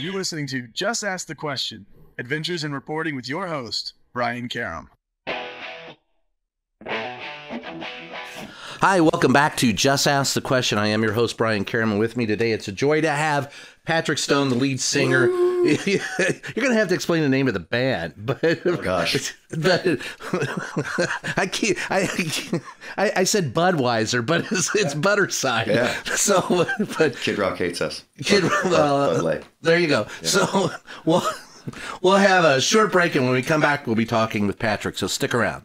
You're listening to Just Ask the Question, Adventures in Reporting with your host, Brian Karam. Hi, welcome back to Just Ask the Question. I am your host, Brian Karam, and with me today, it's a joy to have Patrick Stone, the lead singer. You're going to have to explain the name of the band, but gosh, but I said Budweiser, but it's Budderside. Yeah. So, but Kid Rock hates us. There you go. Yeah. So we'll have a short break, and when we come back, we'll be talking with Patrick. So stick around.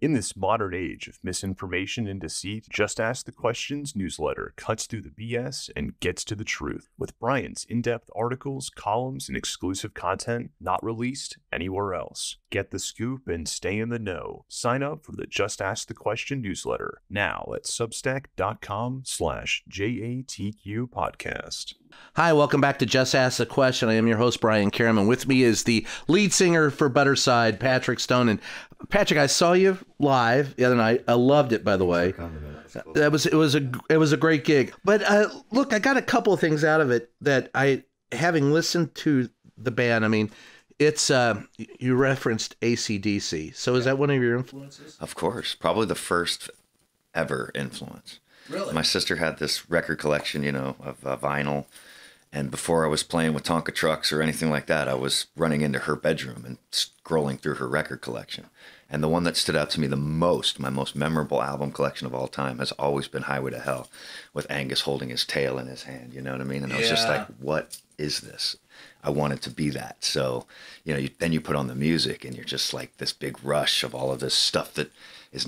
In this modern age of misinformation and deceit, Just Ask the Questions newsletter cuts through the BS and gets to the truth with Brian's in-depth articles, columns, and exclusive content not released anywhere else. Get the scoop and stay in the know. Sign up for the Just Ask the Question newsletter now at substack.com/JATQ podcast. Hi, welcome back to Just Ask the Question. I am your host, Brian Karam, and with me is the lead singer for Budderside, Patrick Stone. And Patrick, I saw you live the other night. I loved it, by the way. It was a great gig. But look, I got a couple of things out of it that having listened to the band, I mean, it's you referenced AC/DC. So is that one of your influences? Of course, probably the first ever influence. Really? My sister had this record collection, of vinyl. And before I was playing with Tonka trucks or anything like that, I was running into her bedroom and scrolling through her record collection. And the one that stood out to me the most, my most memorable album collection of all time, has always been Highway to Hell, with Angus holding his tail in his hand, you know what I mean? And I was just like, what is this? I wanted to be that. So, then you put on the music and you're just like this big rush of all of this stuff that is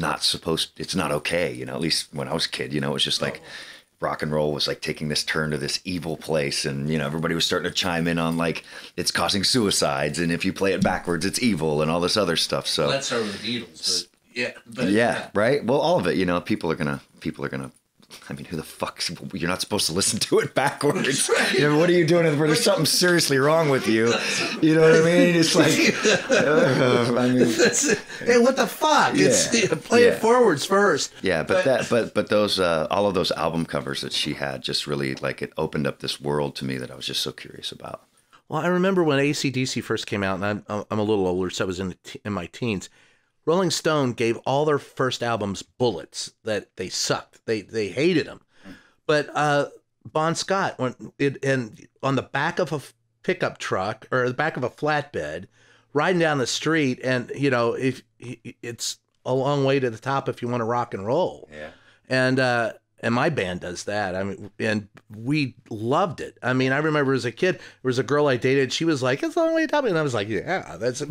it's not okay, at least when I was a kid, it was just like rock and roll was like taking this turn to this evil place, and everybody was starting to chime in on like it's causing suicides, and if you play it backwards it's evil and all this other stuff. So let's start with the Beatles, yeah, right. Well, all of it, people are gonna I mean, who the fuck? You're not supposed to listen to it backwards. What are you doing? There's something seriously wrong with you. You know what I mean? It's like, hey, what the fuck? Yeah, play it forwards first. Yeah, but those all of those album covers that she had just really it opened up this world to me that I was just so curious about. Well, I remember when AC/DC first came out, and I'm a little older, so I was in my teens. Rolling Stone gave all their first albums bullets that they sucked. They hated them. But Bon Scott, and on the back of a pickup truck or the back of a flatbed, riding down the street, and if it's a long way to the top if you want to rock and roll. Yeah. And my band does that. I mean, and we loved it. I mean, I remember as a kid, there was a girl I dated. She was like, "It's a long way to top," and I was like, "Yeah, that's."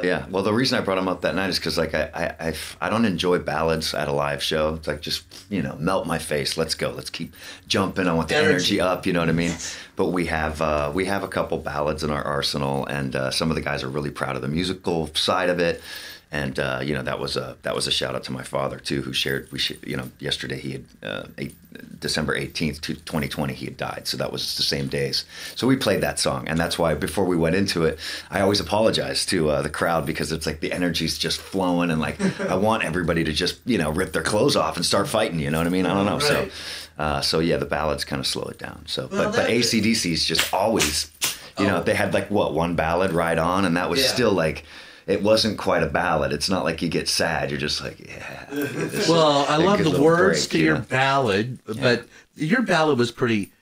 Yeah. Well, the reason I brought him up that night is because I don't enjoy ballads at a live show. It's like just melt my face. Let's go. Let's keep jumping. I want the energy up. You know what I mean? But we have a couple ballads in our arsenal, and some of the guys are really proud of the musical side of it. And that was a shout out to my father too, who shared. Yesterday he had December 18th, 2020 he had died, so that was the same days. So we played that song, and that's why before we went into it, I always apologize to the crowd, because it's like the energy's just flowing, and like I want everybody to just rip their clothes off and start fighting. You know what I mean? I don't know. Right. So yeah, the ballads kind of slow it down. So but AC/DC's just always, they had one ballad, Ride On, and that was still like. It wasn't quite a ballad. It's not like you get sad. You're just like, yeah. Well, I love the words to your ballad, but your ballad was pretty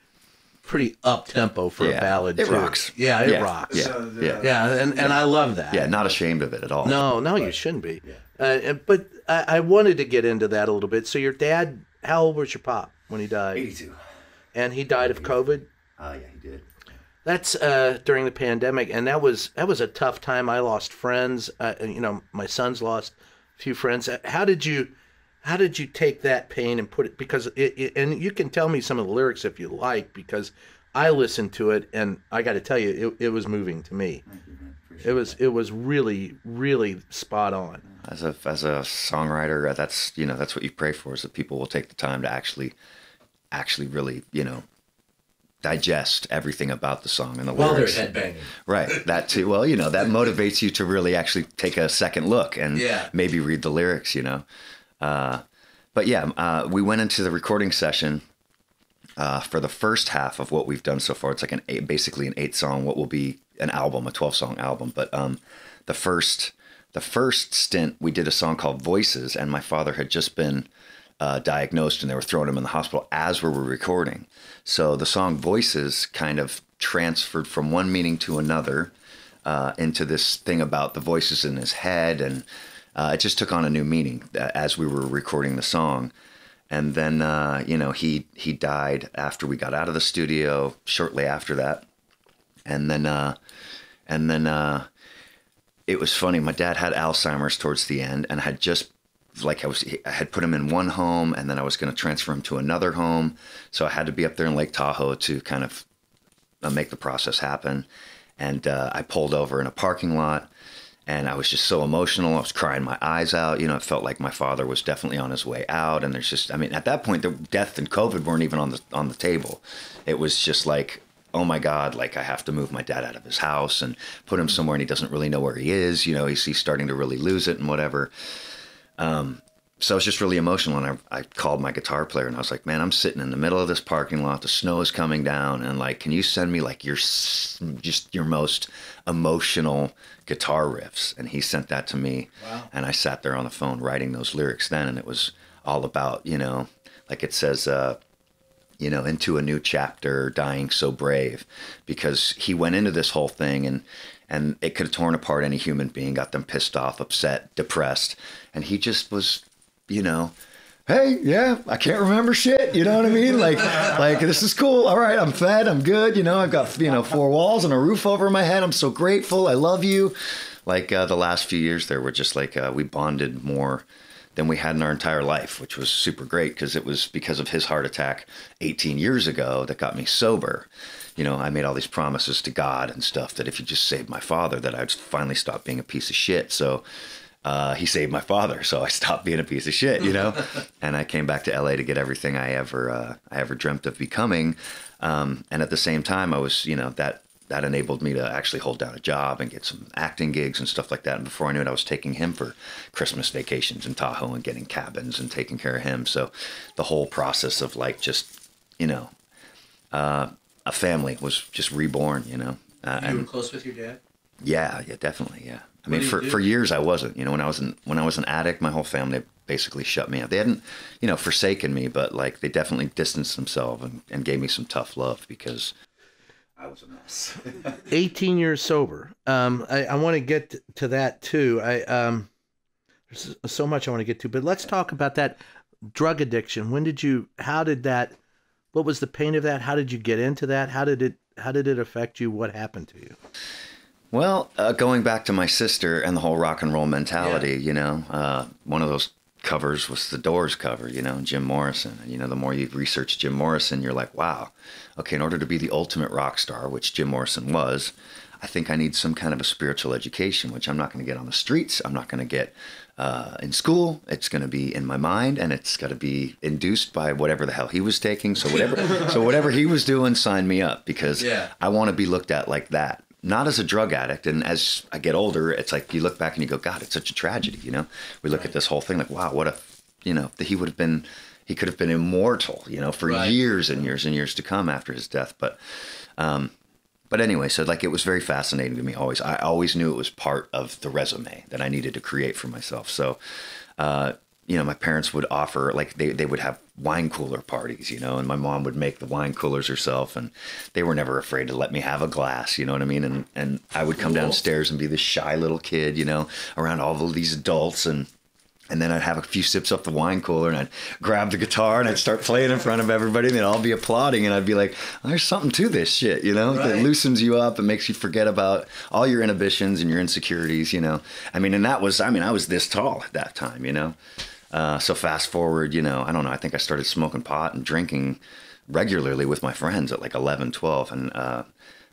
up tempo for a ballad. It rocks. Yeah, it rocks. Yeah, and I love that. Yeah, not ashamed of it at all. No, you shouldn't be. But I wanted to get into that a little bit. So your dad, how old was your pop when he died? 82. And he died of COVID? Yeah, he did. That's during the pandemic, and that was a tough time. I lost friends. My son's lost a few friends. How did you take that pain and put it? Because and you can tell me some of the lyrics if you like, because I listened to it, and I got to tell you, it was moving to me. It was really, really spot on. As a songwriter, that's what you pray for, is that people will take the time to actually really digest everything about the song and the lyrics. While they're headbanging. Right, that too. Well, that motivates you to really actually take a second look and maybe read the lyrics, But yeah, we went into the recording session, for the first half of what we've done so far. It's like basically an 8-song, what will be an album, a 12-song album. But the first stint, we did a song called Voices, and my father had just been diagnosed, and they were throwing him in the hospital as we were recording. So the song Voices kind of transferred from one meaning to another into this thing about the voices in his head, and it just took on a new meaning as we were recording the song. And then, he died after we got out of the studio, shortly after that. And then it was funny. My dad had Alzheimer's towards the end, and had just I had put him in one home, and then I was going to transfer him to another home. So I had to be up there in Lake Tahoe to kind of make the process happen. And I pulled over in a parking lot, and I was just so emotional. I was crying my eyes out. It felt like my father was definitely on his way out. And there's just, at that point, the death and COVID weren't even on the table. It was just like, oh my God, like I have to move my dad out of his house and put him somewhere, and he doesn't really know where he is. He's starting to really lose it and whatever. So I was just really emotional, and I called my guitar player, and I was like, man, I'm sitting in the middle of this parking lot. The snow is coming down, and like, can you send me like your most emotional guitar riffs? And he sent that to me. Wow. And I sat there on the phone writing those lyrics then, and it was all about, like it says, into a new chapter, dying so brave, because he went into this whole thing and it could have torn apart any human being, got them pissed off, upset, depressed. And he just was, hey, yeah, I can't remember shit. You know what I mean? Like this is cool. All right, I'm fed. I'm good. I've got, 4 walls and a roof over my head. I'm so grateful. I love you. Like the last few years there were just like, we bonded more than we had in our entire life, which was super great, because it was because of his heart attack 18 years ago that got me sober. I made all these promises to God and stuff that if he just saved my father, that I'd finally stop being a piece of shit. So he saved my father, so I stopped being a piece of shit, And I came back to LA to get everything I ever dreamt of becoming. And at the same time, I was, that enabled me to actually hold down a job and get some acting gigs and stuff like that. And before I knew it, I was taking him for Christmas vacations in Tahoe and getting cabins and taking care of him. So the whole process of like just, a family was just reborn, You were close with your dad? Yeah, definitely. Yeah. For years I wasn't, when I was an addict, my whole family basically shut me out. They hadn't, forsaken me, but like they definitely distanced themselves and gave me some tough love because I was a mess. 18 years sober. I want to get to that too. There's so much I want to get to, but let's talk about that drug addiction. What was the pain of that? How did you get into that? How did it affect you? What happened to you? Well, going back to my sister and the whole rock and roll mentality, one of those covers was the Doors cover, Jim Morrison. And, the more you research Jim Morrison, you're like, wow, okay, in order to be the ultimate rock star, which Jim Morrison was, I think I need some kind of a spiritual education, which I'm not going to get on the streets. I'm not going to get in school. It's going to be in my mind, and it's got to be induced by whatever the hell he was taking. So whatever he was doing, sign me up, because I want to be looked at like that. Not as a drug addict. And as I get older, it's like you look back and you go, God, it's such a tragedy, We look at this whole thing like, wow, what if, he could have been immortal, for years and years and years to come after his death. But anyway, so like it was very fascinating to me always. I always knew it was part of the resume that I needed to create for myself. So, my parents would offer, like they would have wine cooler parties, and my mom would make the wine coolers herself, and they were never afraid to let me have a glass, you know what I mean? And I would come downstairs and be this shy little kid, around all of these adults, and then I'd have a few sips off the wine cooler, and I'd grab the guitar and I'd start playing in front of everybody, and they'd all be applauding, and I'd be like, oh, there's something to this shit, that loosens you up and makes you forget about all your inhibitions and your insecurities, and I was this tall at that time, So fast forward, I don't know, I think I started smoking pot and drinking regularly with my friends at like 11, 12. And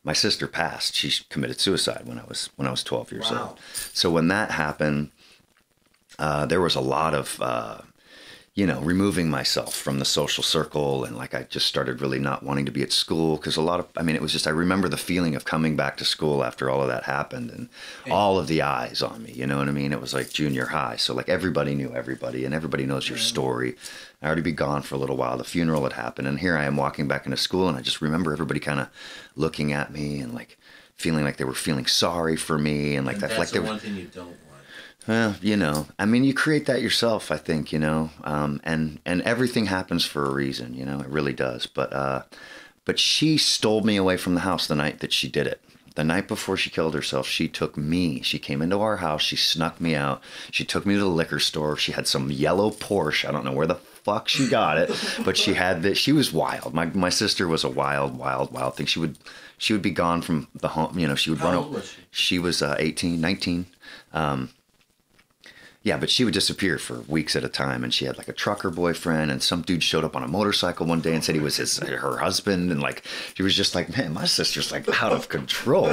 my sister passed. She committed suicide when I was 12 years old. So when that happened, there was a lot of, removing myself from the social circle. And like, I just started really not wanting to be at school because it was just, I remember the feeling of coming back to school after all of that happened and all of the eyes on me, you know what I mean? It was like junior high. So like everybody knew everybody and everybody knows your story. I already been gone for a little while. The funeral had happened. And here I am walking back into school. And I just remember everybody kind of looking at me and like feeling like they were feeling sorry for me. And like and that, that's like the they one thing you don't want. Well, you create that yourself, I think, and everything happens for a reason, it really does. But she stole me away from the house the night that she did it. The night before she killed herself, she took me. She came into our house. She snuck me out. She took me to the liquor store. She had some yellow Porsche. I don't know where the fuck she got it, but she had this. She was wild. My sister was a wild, wild, wild thing. She would be gone from the home. She would How run. old was she? She was 18, 19. Yeah, but she would disappear for weeks at a time, and she had like a trucker boyfriend, and some dude showed up on a motorcycle one day and said he was her husband, and like she was just like, man, my sister's like out of control,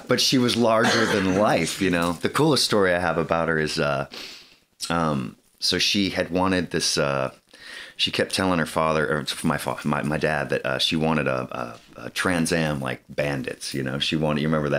but she was larger than life, The coolest story I have about her is, so she had wanted this. She kept telling her father, or my dad, that she wanted a Trans Am like Bandits. She wanted. You remember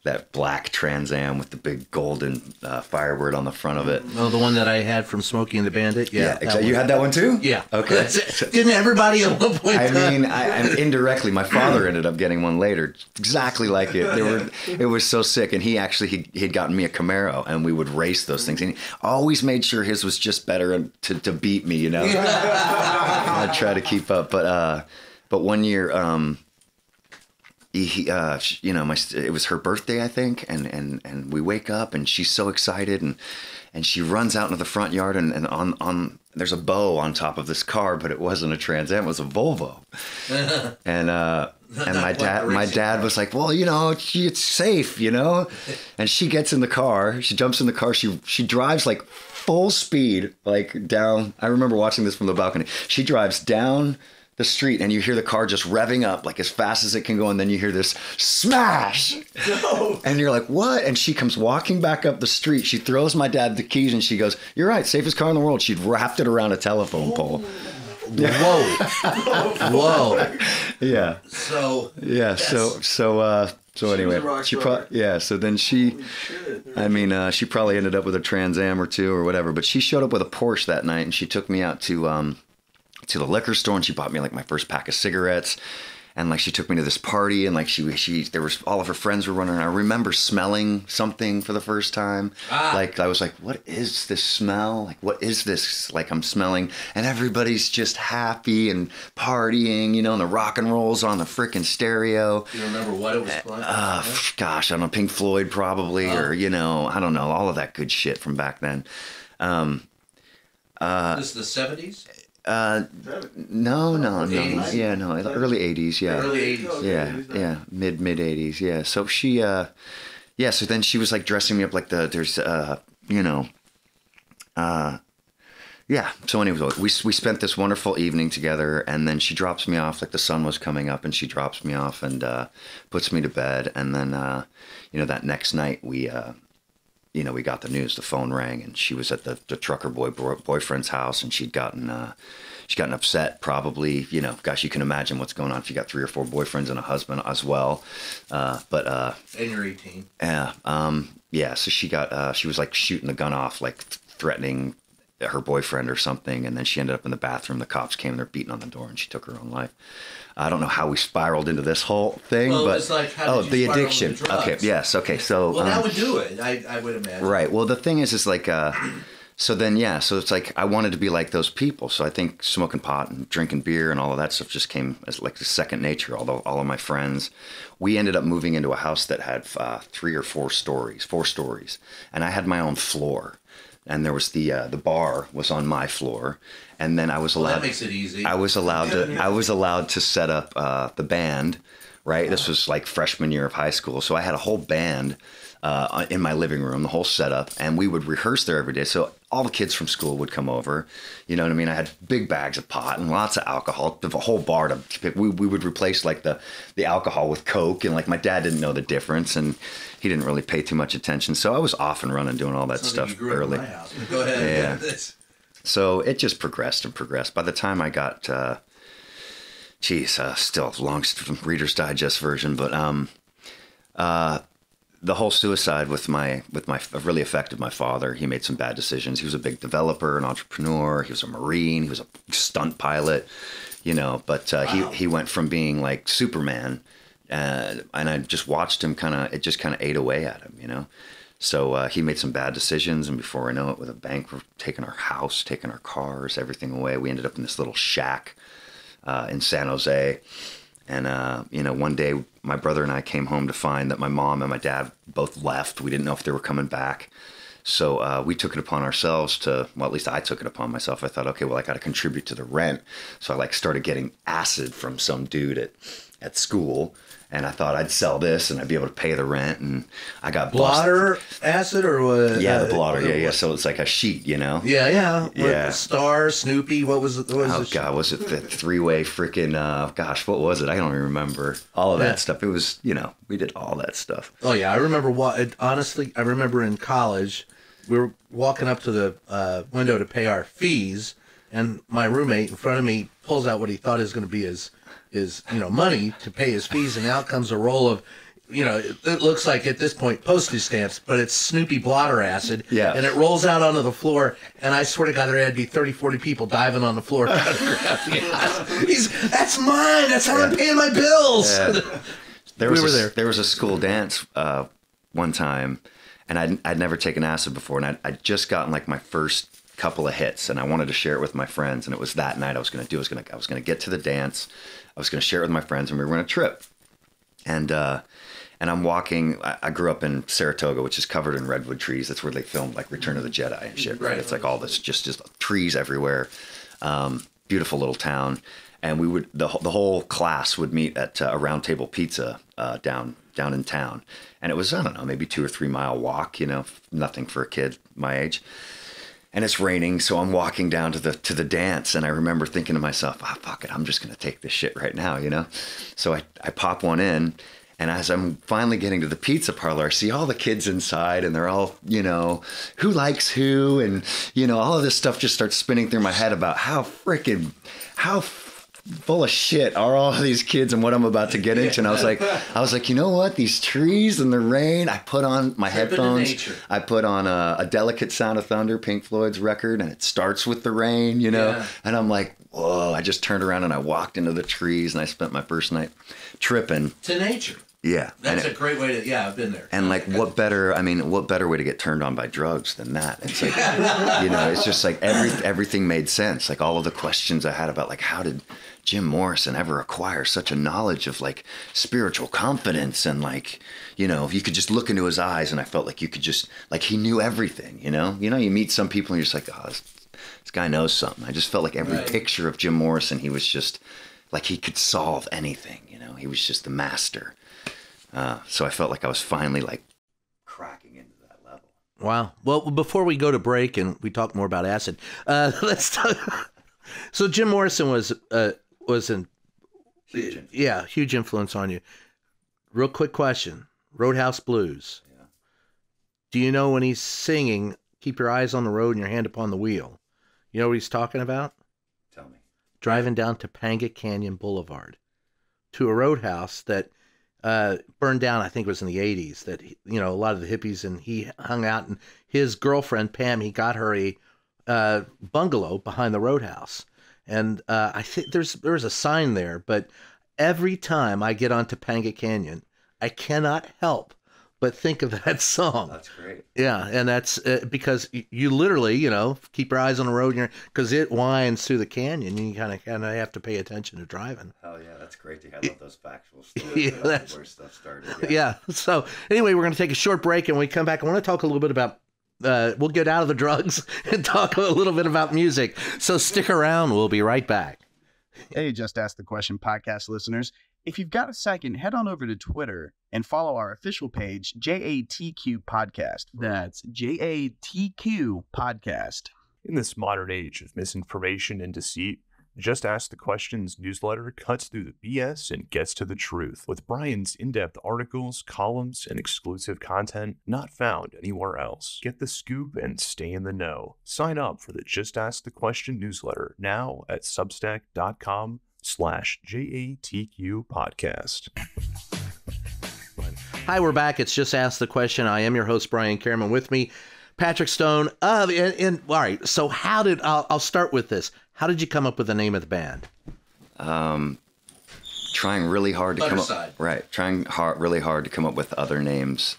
that black Trans Am with the big golden Firebird on the front of it? Oh, the one that I had from Smokey and the Bandit. Yeah, exactly. You had that one too? Yeah. Okay. Didn't everybody at one point? I indirectly, my father ended up getting one later, exactly like it. It was so sick, and he'd gotten me a Camaro, and we would race those things, and he always made sure his was just better to beat me, I'd try to keep up, but one year, it was her birthday, I think, and we wake up and she's so excited and she runs out into the front yard and on there's a bow on top of this car, but it wasn't a Trans Am, it was a Volvo. And my dad was like, well, it's safe, and she gets in the car, she jumps in the car, she drives like full speed, like down. I remember watching this from the balcony. She drives down the street and you hear the car just revving up like as fast as it can go, and then you hear this smash. No. And you're like, what? And she comes walking back up the street. She throws my dad the keys and she goes, you're right, safest car in the world. She'd wrapped it around a telephone pole. Whoa. Yeah. So Anyway, so then she probably ended up with a Trans Am or two or whatever, but she showed up with a Porsche that night and she took me out to the liquor store and she bought me like my first pack of cigarettes, and like she took me to this party and like there was all of her friends were running around. I remember smelling something for the first time. Like I was like, what is this smell? Like what is this? Like I'm smelling, and everybody's just happy and partying, and the rock and roll's on the freaking stereo. Do you remember what it was playing? Gosh, I don't know, Pink Floyd probably, or I don't know, all of that good shit from back then. This is the 70s? No. 80s? Yeah, no, early 80s, yeah. Early 80s. Yeah. Mid 80s, yeah. So she, so then she was like dressing me up like so anyway, we spent this wonderful evening together, and then she drops me off, like the sun was coming up, and she drops me off and puts me to bed, and then, that next night we got the news, the phone rang, and she was at the trucker boyfriend's house, and she'd gotten upset, probably, gosh, you can imagine what's going on if you got 3 or 4 boyfriends and a husband as well. And you're 18. Yeah. So she was like shooting the gun off, like threatening her boyfriend or something, and then she ended up in the bathroom. The cops came and they're beating on the door, and she took her own life. I don't know how we spiraled into this whole thing, but it's like, how did you the spiral addiction. into drugs? Okay, yes, okay. So that would do it. I would imagine. Right. Well, the thing is like, so it's like I wanted to be like those people. So I think smoking pot and drinking beer and all of that stuff just came as like a second nature. Although all of my friends, we ended up moving into a house that had 3 or 4 stories, and I had my own floor. And there was the bar was on my floor, and then I was allowed. That makes it easy. I was allowed to set up the band. Right, this was like freshman year of high school, so I had a whole band in my living room, the whole setup, and we would rehearse there every day. So all the kids from school would come over. You know what I mean? I had big bags of pot and lots of alcohol. The whole bar we would replace like the alcohol with Coke, and like my dad didn't know the difference, and he didn't really pay too much attention. So I was off and running doing all that stuff you grew early. Up in my house. Go ahead. Yeah. So it just progressed and progressed. By the time I got, still long Reader's Digest version, but the whole suicide with my really affected my father. He made some bad decisions. He was a big developer, an entrepreneur. He was a Marine. He was a stunt pilot, but he went from being like Superman, and I just watched him it just ate away at him, So he made some bad decisions, and before I know it, with a bank, taking our house, taking our cars, everything away. We ended up in this little shack in San Jose. And, one day my brother and I came home to find that my mom and my dad both left. We didn't know if they were coming back. So we took it upon ourselves at least I took it upon myself. I thought, okay, well, I got to contribute to the rent. So I started getting acid from some dude at school. And I thought I'd sell this and I'd be able to pay the rent. And I got blotter acid or what? Yeah, the blotter. Yeah. So it's like a sheet, Yeah. What, Star, Snoopy. What was it? God, was it the 3-way freaking? What was it? I don't even remember all of that stuff. It was, we did all that stuff. Oh yeah, I remember. Honestly, I remember in college, we were walking up to the window to pay our fees, and my roommate in front of me pulls out what he thought is going to be his money to pay his fees, and out comes a roll of, it looks like at this point postage stamps, but it's Snoopy blotter acid. Yeah. And it rolls out onto the floor, and I swear to God, there had to be 30, 40 people diving on the floor trying to grab the acid. That's mine. That's how I'm paying my bills. Yeah. There was a school dance one time, and I'd never taken acid before, and I'd just gotten like my first couple of hits, and I wanted to share it with my friends, and it was that night I was going to get to the dance. I was going to share it with my friends, and we were going to trip. And I'm walking. I grew up in Saratoga, which is covered in redwood trees. That's where they filmed like Return of the Jedi and shit. Right? It's like all this just trees everywhere. Beautiful little town. And we would the whole class would meet at a Round Table Pizza down in town. And it was, I don't know, maybe 2 or 3 mile walk. Nothing for a kid my age. And it's raining, so I'm walking down to the dance, and I remember thinking to myself, fuck it, I'm just going to take this shit right now, So I pop one in, and as I'm finally getting to the pizza parlor, I see all the kids inside, and they're all, who likes who, and, all of this stuff just starts spinning through my head about how full of shit are all these kids and what I'm about to get into. And I was like, you know what? These trees and the rain. I put on my headphones. I put on a Delicate Sound of Thunder, Pink Floyd's record, and it starts with the rain, Yeah. And I'm like, whoa! I just turned around and I walked into the trees, and I spent my first night tripping to nature. Yeah, that's a great way to. Yeah, I've been there. And like, what better way to get turned on by drugs than that? It's like, it's just like everything made sense. Like all of the questions I had about like, how did Jim Morrison ever acquire such a knowledge of like spiritual confidence, and like, if you could just look into his eyes, and I felt like you could just like he knew everything. You meet some people and you're just like, oh, this guy knows something. I just felt like every picture of Jim Morrison, he was just like he could solve anything. He was just the master. So I felt like I was finally like cracking into that level. Wow. Well, before we go to break and we talk more about acid, let's talk. So Jim Morrison was huge influence on you. Real quick question: Roadhouse Blues. Yeah. Do you know when he's singing "Keep your eyes on the road and your hand upon the wheel"? You know what he's talking about? Tell me. Driving down Topanga Canyon Boulevard to a roadhouse that burned down. I think it was in the 80s. That a lot of the hippies, and he hung out. And his girlfriend Pam, he got her a bungalow behind the roadhouse. And I think there's a sign there. But every time I get on Topanga Canyon, I cannot help but think of that song. That's great. Yeah, and that's because you literally, keep your eyes on the road, because it winds through the canyon. You kind of have to pay attention to driving. Hell yeah, that's great. I love those factual stories. Yeah, that's where stuff started. Yeah. So anyway, we're going to take a short break, and when we come back, I want to talk a little bit about. We'll get out of the drugs and talk a little bit about music. So stick around. We'll be right back. Hey, Just Ask the Question podcast listeners. If you've got a second, head on over to Twitter and follow our official page, JATQ Podcast. That's JATQ Podcast. In this modern age of misinformation and deceit, Just Ask the Questions newsletter cuts through the BS and gets to the truth with Brian's in-depth articles, columns, and exclusive content not found anywhere else. Get the scoop and stay in the know. Sign up for the Just Ask the Question newsletter now at substack.com/JATQ podcast. Hi, we're back. It's Just Ask the Question. I am your host, Brian Cameron. With me, Patrick Stone. All right, so I'll start with this. How did you come up with the name of the band? Trying really hard to Budderside. really hard to come up with other names.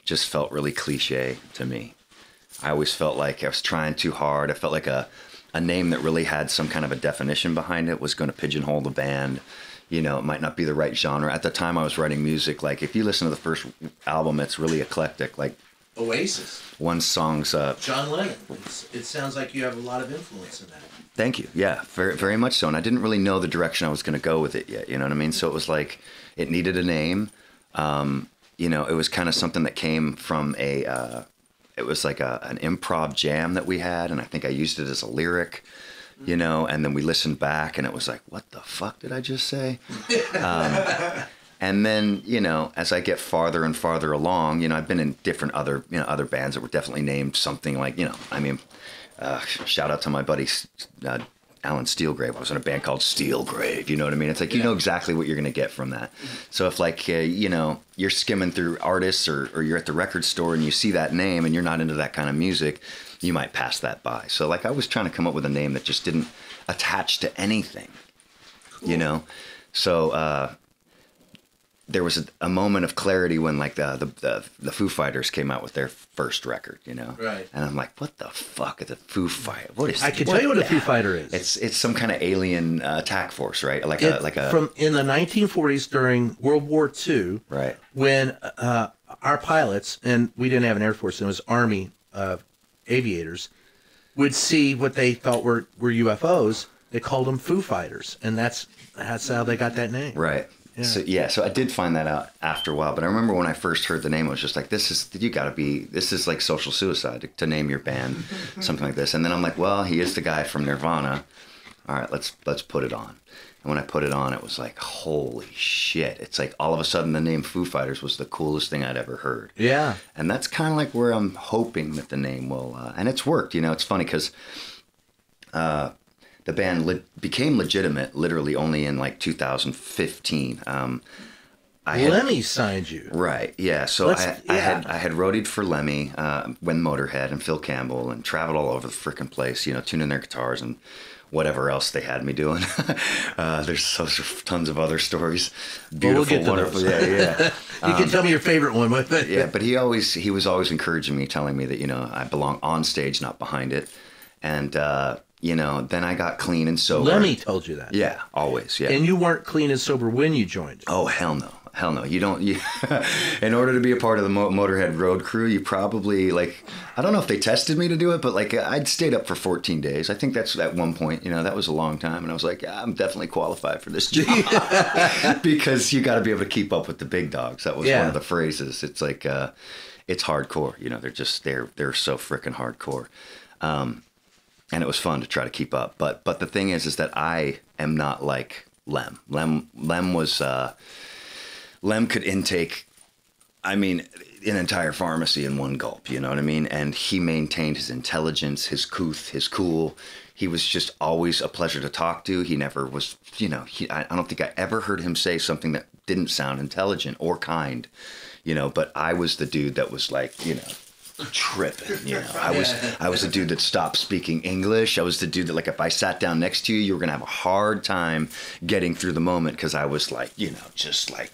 Just felt really cliche to me. I always felt like I was trying too hard. I felt like a name that really had some kind of a definition behind it was going to pigeonhole the band. You know, it might not be the right genre. At the time I was writing music, like if you listen to the first album, it's really eclectic. Like Oasis. One song's John Lennon. It sounds like you have a lot of influence in that. Thank you. Yeah, very, very much so. And I didn't really know the direction I was going to go with it yet. You know what I mean? So it was like it needed a name. You know, it was kind of something that came from it was like an improv jam that we had. And I think I used it as a lyric, you know, and then we listened back and it was like, what the fuck did I just say? And then, you know, as I get farther and farther along, you know, I've been in different other bands that were definitely named something like, you know, I mean, shout out to my buddy Alan Steelgrave. I was in a band called Steelgrave. You know what I mean? It's like, you know exactly what you're going to get from that. So if like, you know, you're skimming through artists or you're at the record store and you see that name and you're not into that kind of music, you might pass that by. So like I was trying to come up with a name that just didn't attach to anything, you know? So, there was a moment of clarity when like the Foo Fighters came out with their first record, you know? Right. And I'm like, what the fuck is a Foo Fighter? What is I can tell you what a Foo Fighter is. It's some kind of alien attack force, right? From in the 1940s during World War II, right? When our pilots, and we didn't have an Air Force, it was Army aviators, would see what they thought were UFOs. They called them Foo Fighters, and that's how they got that name. Right. Yeah. So I did find that out after a while, but I remember when I first heard the name, I was just like, this is like social suicide to name your band something like this. And then I'm like, well, he is the guy from Nirvana. All right, let's put it on. And when I put it on, it was like, holy shit. It's like all of a sudden the name Foo Fighters was the coolest thing I'd ever heard. Yeah. And that's kind of like where I'm hoping that the name will, and it's worked, you know, it's funny because, the band became legitimate literally only in like 2015. Lemmy signed you. Right, yeah. So I had roadied for Lemmy, when Motörhead and Phil Campbell, and traveled all over the frickin' place, you know, tuning their guitars and whatever else they had me doing. There's tons of other stories. Beautiful, wonderful. Yeah. You can tell me your favorite one. Yeah, but he was always encouraging me, telling me that, you know, I belong on stage, not behind it. And, you know, then I got clean and sober. Lemmy told you that. Yeah, always. Yeah. And you weren't clean and sober when you joined. Oh, hell no. Hell no. You don't. In order to be a part of the Motörhead road crew, you probably, like, I don't know if they tested me to do it, but like I'd stayed up for 14 days. I think that's at one point, you know, that was a long time. And I was like, yeah, I'm definitely qualified for this job. Because you got to be able to keep up with the big dogs. That was one of the phrases. It's like, it's hardcore. You know, they're so freaking hardcore. And it was fun to try to keep up. But the thing is that I am not like Lem. Lem was, Lem could intake, I mean, an entire pharmacy in one gulp, you know what I mean? And he maintained his intelligence, his couth, his cool. He was just always a pleasure to talk to. He never was, you know, I don't think I ever heard him say something that didn't sound intelligent or kind, you know, but I was the dude that was like, you know, tripping, you know. I was the dude that stopped speaking English. I was the dude that, like, if I sat down next to you, you were gonna have a hard time getting through the moment because I was like, you know, just like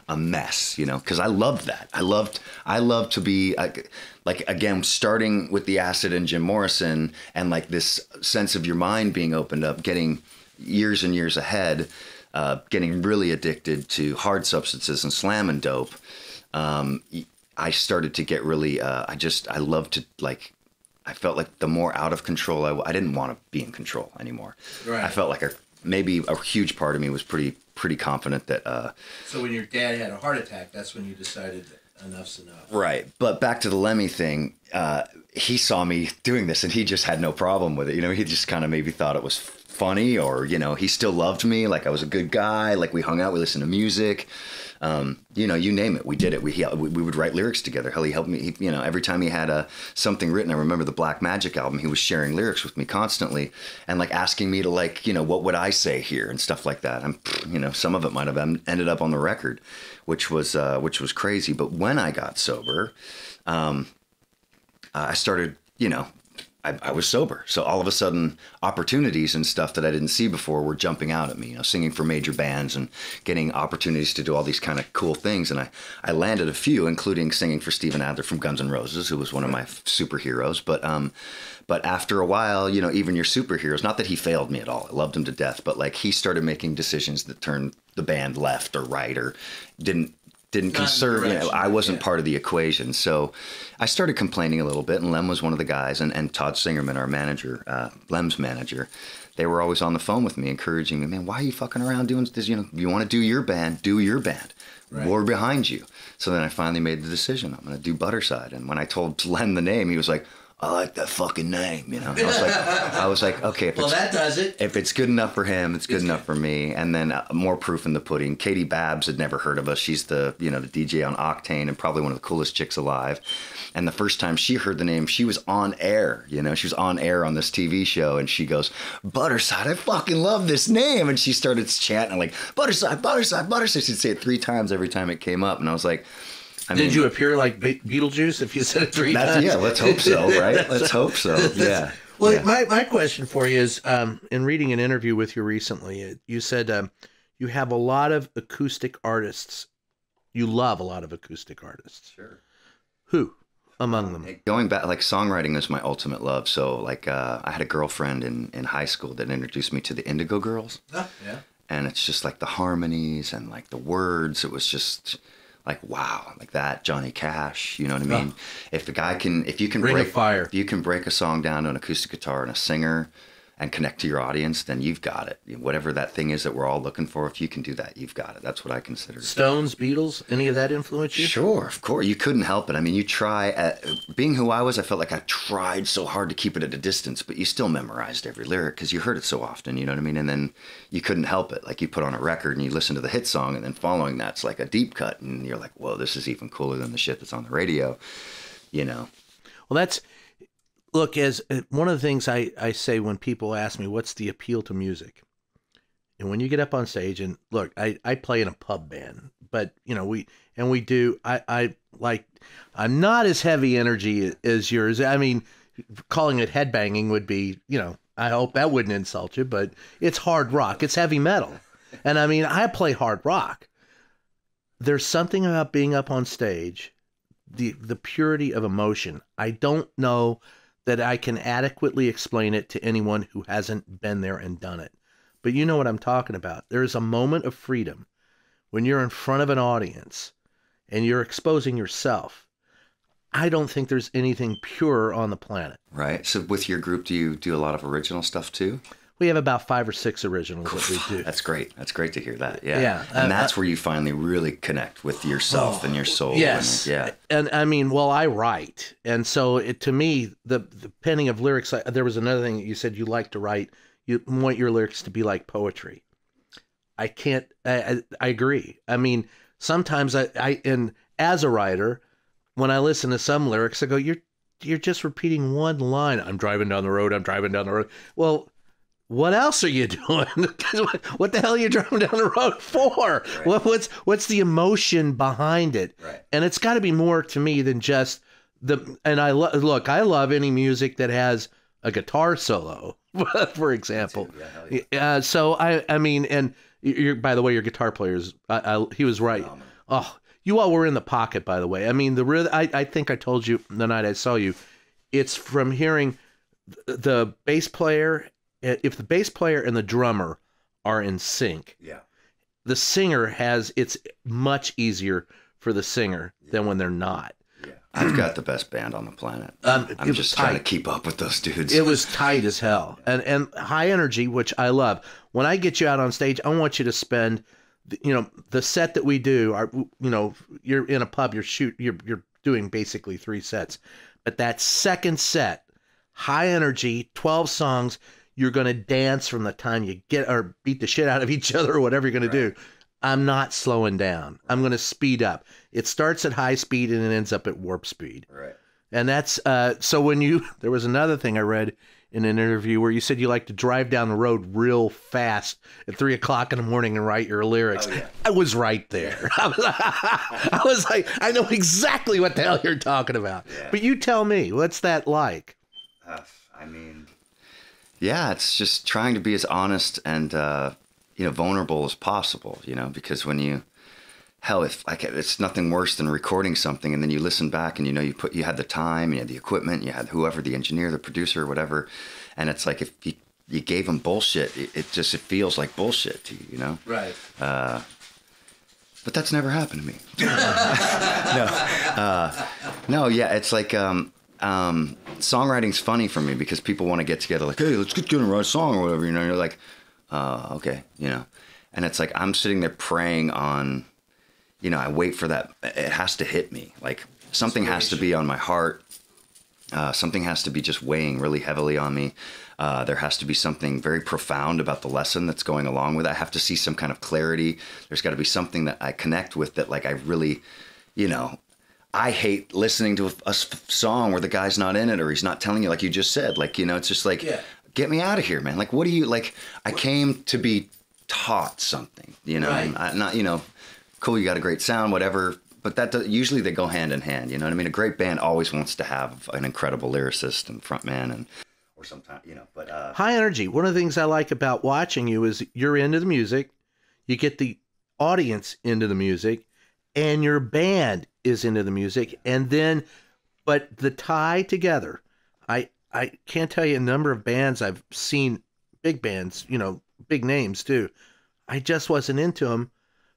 a mess, you know. Because I loved that. I loved to be like again, starting with the acid and Jim Morrison, and like this sense of your mind being opened up, getting years and years ahead, getting really addicted to hard substances and slam and dope. I started to get really, I loved to, like, I felt like the more out of control I didn't want to be in control anymore. Right. I felt like maybe a huge part of me was pretty confident that. So when your dad had a heart attack, that's when you decided that enough's enough. Right. But back to the Lemmy thing, he saw me doing this and he just had no problem with it. You know, he just kind of maybe thought it was funny, or, you know, he still loved me. Like I was a good guy. Like we hung out, we listened to music. You know, you name it, we did it. We would write lyrics together. Hell, he helped me. You know, every time he had something written, I remember the Black Magic album, he was sharing lyrics with me constantly and like asking me to, like, you know, what would I say here and stuff like that. You know, some of it might have ended up on the record, which was crazy. But when I got sober, I started, you know, I was sober. So all of a sudden, opportunities and stuff that I didn't see before were jumping out at me, you know, singing for major bands and getting opportunities to do all these kind of cool things. And I landed a few, including singing for Steven Adler from Guns N' Roses, who was one of my superheroes. But after a while, you know, even your superheroes, not that he failed me at all. I loved him to death, but like he started making decisions that turned the band left or right or didn't concern, you know, I wasn't part of the equation. So I started complaining a little bit, and Lem was one of the guys, and Todd Singerman, our manager, Lem's manager, they were always on the phone with me, encouraging me, man, why are you fucking around doing this? You know, you want to do your band, do your band. Right. We're behind you. So then I finally made the decision. I'm going to do Budderside. And when I told Lem the name, he was like, I like that fucking name, you know. I was like, okay, that does it. If it's good enough for him, it's good enough for me. And then more proof in the pudding. Katie Babbs had never heard of us. She's the DJ on Octane and probably one of the coolest chicks alive. And the first time she heard the name, she was on air. You know, she was on air on this TV show, and she goes, Budderside, I fucking love this name. And she started chanting like, Budderside, Budderside, Budderside. She'd say it 3 times every time it came up, and I was like, did you appear like Beetlejuice if you said it 3 times? Yeah, let's hope so, right? Let's hope so, yeah. Well, yeah. My question for you is, in reading an interview with you recently, you said you have a lot of acoustic artists. You love a lot of acoustic artists. Sure. Who among them? Going back, like songwriting is my ultimate love. So like I had a girlfriend in high school that introduced me to the Indigo Girls. Oh, yeah. And it's just like the harmonies and like the words. It was just... like, wow, like that, Johnny Cash, you know what I mean? Oh. If you can break a song down to an acoustic guitar and a singer and connect to your audience, then you've got it. Whatever that thing is that we're all looking for, if you can do that, you've got it. That's what I consider. Stones, Beatles, any of that influence you? Sure, of course. You couldn't help it. I mean, you try, being who I was, I felt like I tried so hard to keep it at a distance, but you still memorized every lyric because you heard it so often, you know what I mean? And then you couldn't help it. Like you put on a record and you listen to the hit song, and then following that's like a deep cut, and you're like, whoa, this is even cooler than the shit that's on the radio, you know? Well, that's... Look, as one of the things I say when people ask me, what's the appeal to music? And when you get up on stage, and look, I play in a pub band, but you know, I'm not as heavy energy as yours. I mean, calling it headbanging would be, you know, I hope that wouldn't insult you, but it's hard rock. It's heavy metal. And I mean, I play hard rock. There's something about being up on stage, the purity of emotion. I don't know that I can adequately explain it to anyone who hasn't been there and done it. But you know what I'm talking about. There is a moment of freedom when you're in front of an audience and you're exposing yourself. I don't think there's anything purer on the planet. Right. So with your group, do you do a lot of original stuff too? We have about 5 or 6 originals that we do. That's great. That's great to hear that. Yeah. Yeah. And that's where you finally really connect with yourself and your soul. Yes. And I mean, well, I write. And so to me, the penning of lyrics, there was another thing that you said you like to write. You want your lyrics to be like poetry. I can't, I agree. I mean, sometimes and as a writer, when I listen to some lyrics, I go, you're just repeating one line. I'm driving down the road. Well, what else are you doing? What the hell are you driving down the road for? Right. What's the emotion behind it? Right. And it's got to be more to me than just and I love any music that has a guitar solo, for example. Yeah, so I mean, and by the way, your guitar player he was right. Phenomenal. Oh, you all were in the pocket, by the way. I mean, I think I told you the night I saw you, it's from hearing the bass player. If the bass player and the drummer are in sync, the singer it's much easier for the singer than when they're not. Yeah. I've got the best band on the planet. I'm just trying to keep up with those dudes. It was tight as hell. And high energy, which I love. When I get you out on stage, I want you to spend, the set that we do, you're in a pub, you're doing basically 3 sets. But that second set, high energy, 12 songs, you're going to dance from the time you get or beat the shit out of each other or whatever you're going to do. I'm not slowing down. I'm going to speed up. It starts at high speed and it ends up at warp speed. Right. And that's so when there was another thing I read in an interview where you said you like to drive down the road real fast at 3 o'clock in the morning and write your lyrics. Oh, yeah. I was right there. I was like, I know exactly what the hell you're talking about. Yeah. But you tell me, what's that like? I mean, yeah, it's just trying to be as honest and vulnerable as possible. Because when you. Hell, it's nothing worse than recording something and then you listen back and you had the time, you had the equipment, you had whoever, the engineer, the producer, whatever, and it's like if you gave them bullshit, it feels like bullshit to you, Right. But that's never happened to me. No, yeah, it's like songwriting's funny for me because people want to get together like, hey, let's get together and write a song or whatever, and you're like, okay, and it's like I'm sitting there praying on. I wait for that. It has to hit me. Like something has to be on my heart. Something has to be just weighing really heavily on me. There has to be something very profound about the lesson that's going along with it. I have to see some kind of clarity. There's got to be something that I connect with that like I really, I hate listening to a song where the guy's not in it or he's not telling you like you just said. Like, it's just like, get me out of here, man. Like, what do you, like, I came to be taught something, Right. I'm not, cool, you got a great sound, whatever. But usually they go hand in hand. You know what I mean? A great band always wants to have an incredible lyricist and frontman, or sometimes, But high energy. One of the things I like about watching you is you're into the music, you get the audience into the music, and your band is into the music, and then, but the tie together. I can't tell you a number of bands I've seen, big bands, big names too. I just wasn't into them.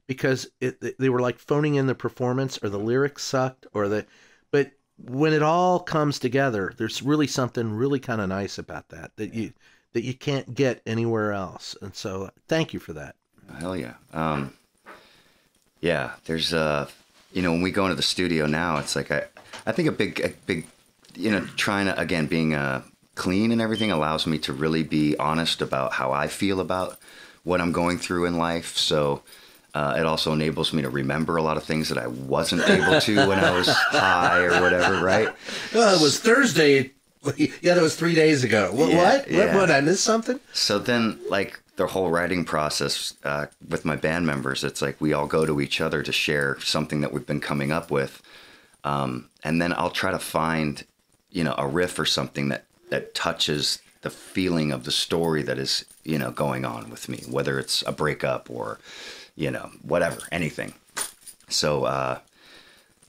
Because they were like phoning in the performance or the lyrics sucked but when it all comes together, there's really something really kind of nice about that you can't get anywhere else. And so thank you for that. Hell yeah. Yeah, there's when we go into the studio now, it's like I think a big trying to, again, being clean and everything allows me to really be honest about how I feel about what I'm going through in life. So it also enables me to remember a lot of things that I wasn't able to when I was high or whatever, right? Well, it was Thursday. Yeah, that was 3 days ago. What? What? I missed something? So then, like, the whole writing process with my band members, it's like we all go to each other to share something that we've been coming up with. And then I'll try to find, a riff or something that touches the feeling of the story that is, going on with me, whether it's a breakup or... whatever, anything. So,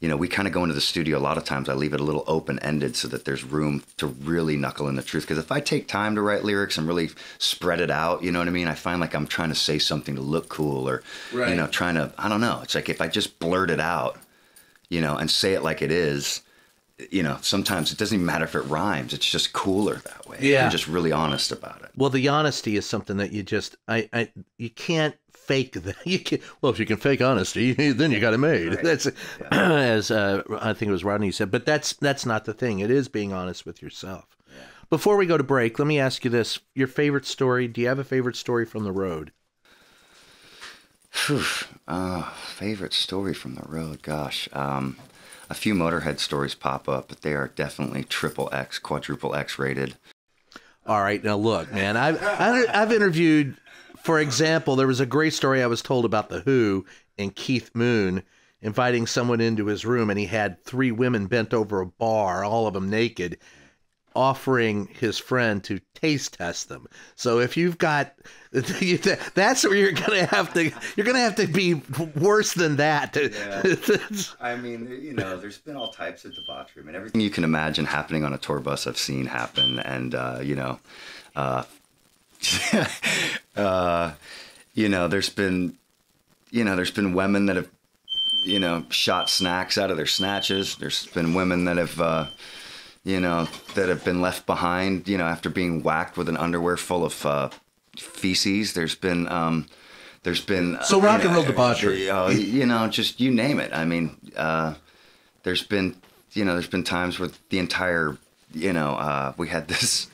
we kind of go into the studio. A lot of times I leave it a little open-ended so that there's room to really knuckle in the truth. Because if I take time to write lyrics and really spread it out, you know what I mean? I find like I'm trying to say something to look cool or, trying to, I don't know. It's like if I just blurt it out, and say it like it is, sometimes it doesn't even matter if it rhymes. It's just cooler that way. Yeah. You're just really honest about it. Well, the honesty is something that you just, you can't fake that. You can, well, if you can fake honesty, then you got it made. Right. That's as I think it was Rodney said. But that's not the thing. It is being honest with yourself. Yeah. Before we go to break, let me ask you this: your favorite story? Do you have a favorite story from the road? Favorite story from the road? Gosh, a few Motörhead stories pop up, but they are definitely XXX, quadruple X rated. All right, now look, man, I've interviewed. For example, there was a great story I was told about The Who and Keith Moon inviting someone into his room, and he had 3 women bent over a bar, all of them naked, offering his friend to taste test them. So if you've got, that's where you're gonna have to be worse than that. Yeah. I mean, there's been all types of debauchery. I mean, everything you can imagine happening on a tour bus I've seen happen, and there's been women that have, shot snacks out of their snatches. There's been women that have, that have been left behind, after being whacked with an underwear full of feces. There's been so rock and roll debauchery. Just you name it. I mean, there's been times where the entire, we had this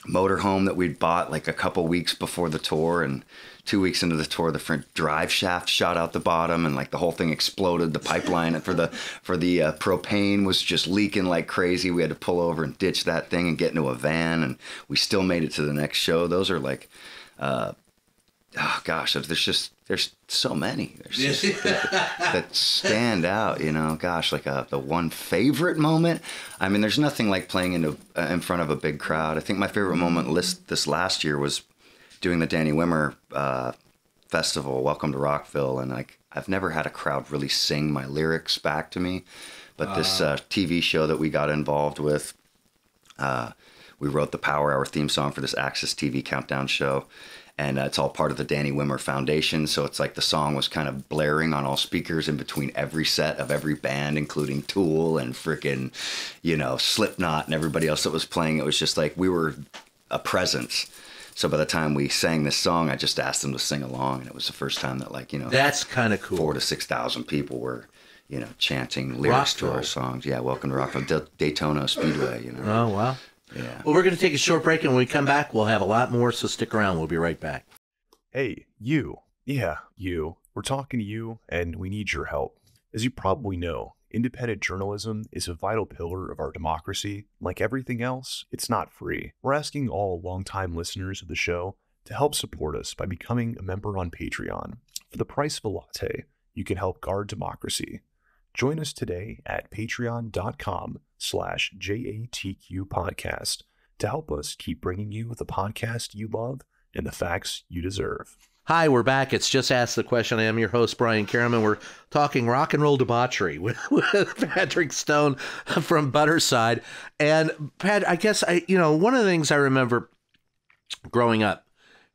motorhome that we'd bought like a couple weeks before the tour, and 2 weeks into the tour, the front drive shaft shot out the bottom, and like the whole thing exploded. The pipeline for the propane was just leaking like crazy. We had to pull over and ditch that thing and get into a van, and we still made it to the next show. Those are like, oh gosh, there's so many that stand out, you know. Gosh, like the one favorite moment. I mean, there's nothing like playing in front of a big crowd. I think my favorite moment this last year was doing the Danny Wimmer festival, Welcome to Rockville, and like I've never had a crowd really sing my lyrics back to me, but this TV show that we got involved with, we wrote the Power Hour theme song for this Access TV countdown show, and it's all part of the Danny Wimmer Foundation, so it's like the song was kind of blaring on all speakers in between every set of every band, including Tool and frickin', you know, Slipknot and everybody else that was playing. It was just like we were a presence. So by the time we sang this song, I just asked them to sing along, and it was the first time that, like, you know, that's kind of cool. 4,000 to 6,000 people were, you know, chanting lyrics to our songs. Yeah, Welcome to Rockville, Daytona Speedway. You know. Oh wow. Yeah. Well, we're going to take a short break, and when we come back, we'll have a lot more. So stick around. We'll be right back. Hey, you. Yeah, you. We're talking to you, and we need your help. As you probably know, independent journalism is a vital pillar of our democracy. Like everything else, it's not free. We're asking all longtime listeners of the show to help support us by becoming a member on Patreon. For the price of a latte, you can help guard democracy. Join us today at patreon.com/JATQ podcast to help us keep bringing you the podcast you love and the facts you deserve. Hi, we're back. It's Just Ask the Question. I am your host, Brian Karaman. We're talking rock and roll debauchery with Patrick Stone from Budderside. And Pat, I guess one of the things I remember growing up,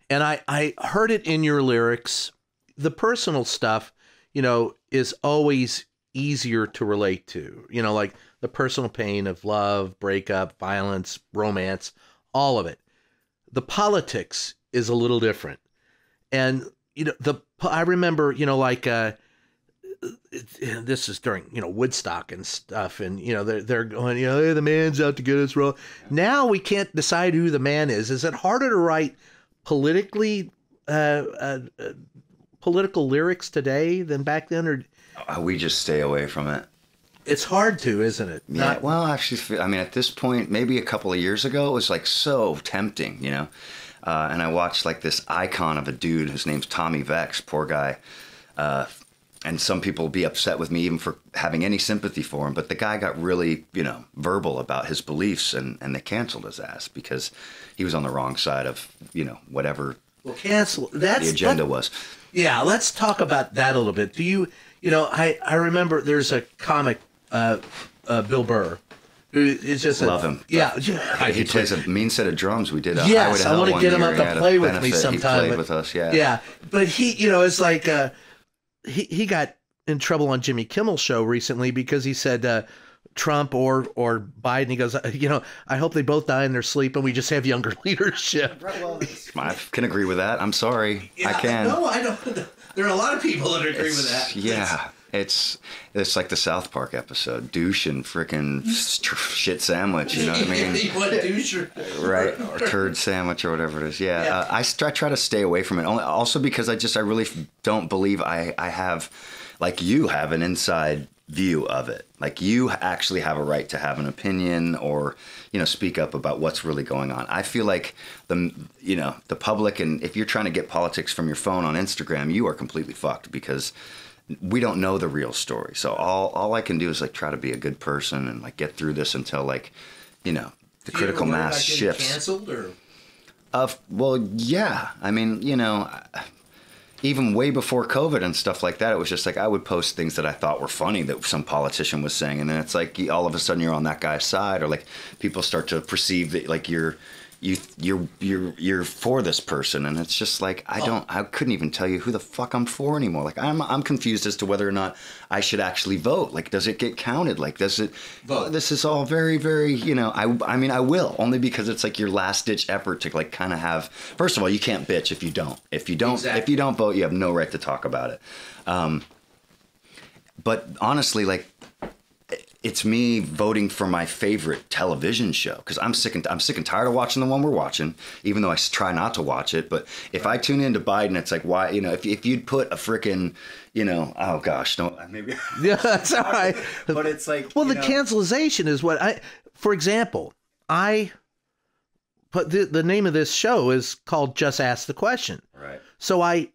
and I heard it in your lyrics, the personal stuff, you know, is always easier to relate to, you know, like the personal pain of love, breakup, violence, romance, all of it. The politics is a little different. And, you know, I remember, you know, like, this is during, you know, Woodstock and stuff. And, you know, they're going, you know, hey, the man's out to get us wrong. Now we can't decide who the man is. Is it harder to write political lyrics today than back then? Or we just stay away from it. It's hard to, isn't it? Yeah. Well, actually, I mean, at this point, maybe a couple of years ago, it was like so tempting, you know. And I watched like this icon of a dude whose name's Tommy Vex, poor guy. And some people will be upset with me even for having any sympathy for him. But the guy got really, you know, verbal about his beliefs, and they canceled his ass because he was on the wrong side of, you know, whatever the agenda was. Yeah, let's talk about that a little bit. Do you know, I remember there's a comic, Bill Burr, who is just love him. Yeah, he plays a mean set of drums. We did. Yes, I want to get him up to play with me sometime. He played with us. Yeah. Yeah, but he, you know, it's like he got in trouble on Jimmy Kimmel's show recently because he said Trump or Biden. He goes, you know, I hope they both die in their sleep and we just have younger leadership. Right, well, I can agree with that. I'm sorry, yeah, I can. No, I don't. There are a lot of people that agree with that. Yeah. It's like the South Park episode, douche and frickin' shit sandwich, you know what I mean? What douche right, or turd sandwich or whatever it is. Yeah. I try to stay away from it. Also because I really don't believe I have, like you have, an inside view of it. Like you actually have a right to have an opinion or, you know, speak up about what's really going on. I feel like the public, and if you're trying to get politics from your phone on Instagram, you are completely fucked because we don't know the real story. So all I can do is like try to be a good person and like get through this until, like, you know, the critical mass shifts. Canceled or? Well, yeah. I mean, you know, even way before COVID and stuff like that, it was just like I would post things that I thought were funny that some politician was saying, and then it's like all of a sudden you're on that guy's side, or like people start to perceive that like you're for this person, and it's just like I couldn't even tell you who the fuck I'm for anymore. Like I'm confused as to whether or not I should actually vote. Like, does it get counted? Like, does it vote? This is all very, very, you know, I mean I will, only because it's like your last ditch effort to like kind of have, first of all, you can't bitch if you don't Exactly. If you don't vote, you have no right to talk about it. But honestly, like, it's me voting for my favorite television show, because I'm sick and tired of watching the one we're watching, even though I try not to watch it. But if I tune into Biden, it's like, why, you know, if you'd put a freaking, you know, oh gosh, don't maybe. Yeah, that's all right. But it's like, well, the cancelization is what for example, I put the name of this show is called Just Ask the Question. Right. So I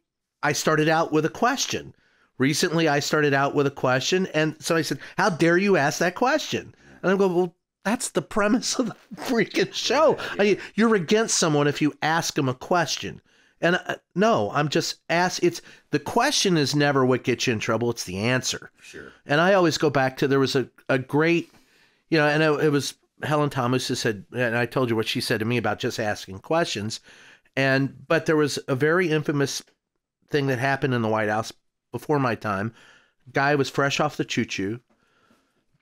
started out with a question. Recently, I started out with a question, and somebody said, "How dare you ask that question?" And I'm going, "Well, that's the premise of the freaking show. I mean, you're against someone if you ask them a question." And no, I'm just the question is never what gets you in trouble. It's the answer. Sure. And I always go back to, there was a great, you know, and it was Helen Thomas who said, and I told you what she said to me about just asking questions. But there was a very infamous thing that happened in the White House before my time. Guy was fresh off the choo-choo,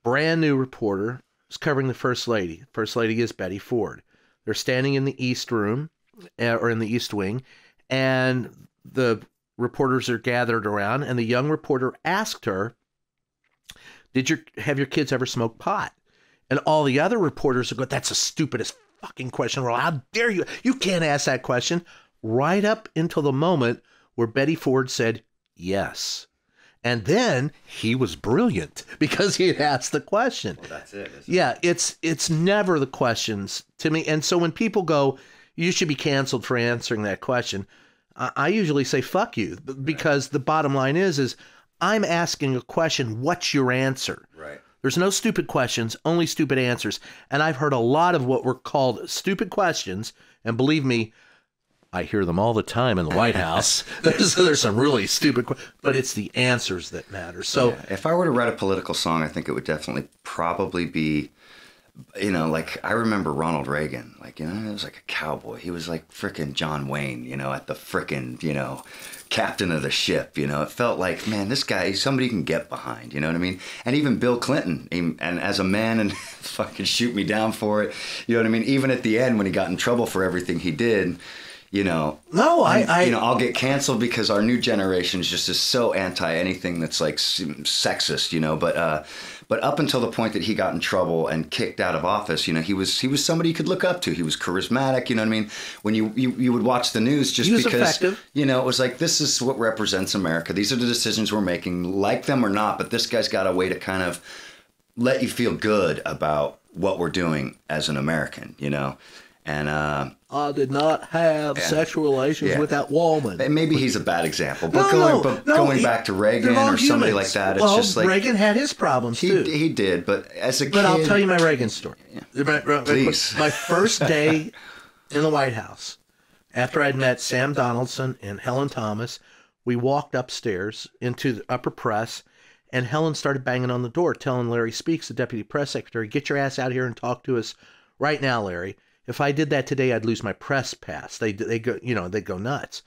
brand new reporter, was covering the First Lady. First Lady is Betty Ford. They're standing in the East Room, or in the East Wing, and the reporters are gathered around, and the young reporter asked her, have your kids ever smoked pot? And all the other reporters are going, "That's the stupidest fucking question. Well, how dare you? You can't ask that question." Right up until the moment where Betty Ford said yes. And then he was brilliant because he had asked the question. Well, that's it. Yeah, it's never the questions to me. And so when people go, "You should be canceled for answering that question," I usually say, "Fuck you," because the bottom line is I'm asking a question. What's your answer? Right. There's no stupid questions, only stupid answers. And I've heard a lot of what were called stupid questions. And believe me, I hear them all the time in the White House. There's some really stupid questions, but it's the answers that matter. So if I were to write a political song, I think it would definitely probably be, you know, like I remember Ronald Reagan, like, you know, he was like a cowboy. He was like frickin' John Wayne, you know, at the frickin', you know, captain of the ship, you know. It felt like, man, this guy, he's somebody you can get behind, you know what I mean? And even Bill Clinton, and as a man, and fucking shoot me down for it, you know what I mean? Even at the end when he got in trouble for everything he did, you know, no, I'll get canceled because our new generation is just so anti anything that's like sexist, you know. But up until the point that he got in trouble and kicked out of office, you know, he was somebody you could look up to. He was charismatic, you know what I mean? When you would watch the news, just because effective. You know, it was like, this is what represents America. These are the decisions we're making, like them or not. But this guy's got a way to kind of let you feel good about what we're doing as an American, you know. And I did not have sexual relations with that woman. Maybe he's a bad example, but going back to Reagan or somebody like that, it's just like Reagan had his problems too. He did, but as a kid. But I'll tell you my Reagan story. Yeah. Please. My first day in the White House, after I'd met Sam Donaldson and Helen Thomas, we walked upstairs into the upper press, and Helen started banging on the door, telling Larry Speaks, the deputy press secretary, "Get your ass out here and talk to us right now, Larry. If I did that today, I'd lose my press pass." They go, you know, they go nuts.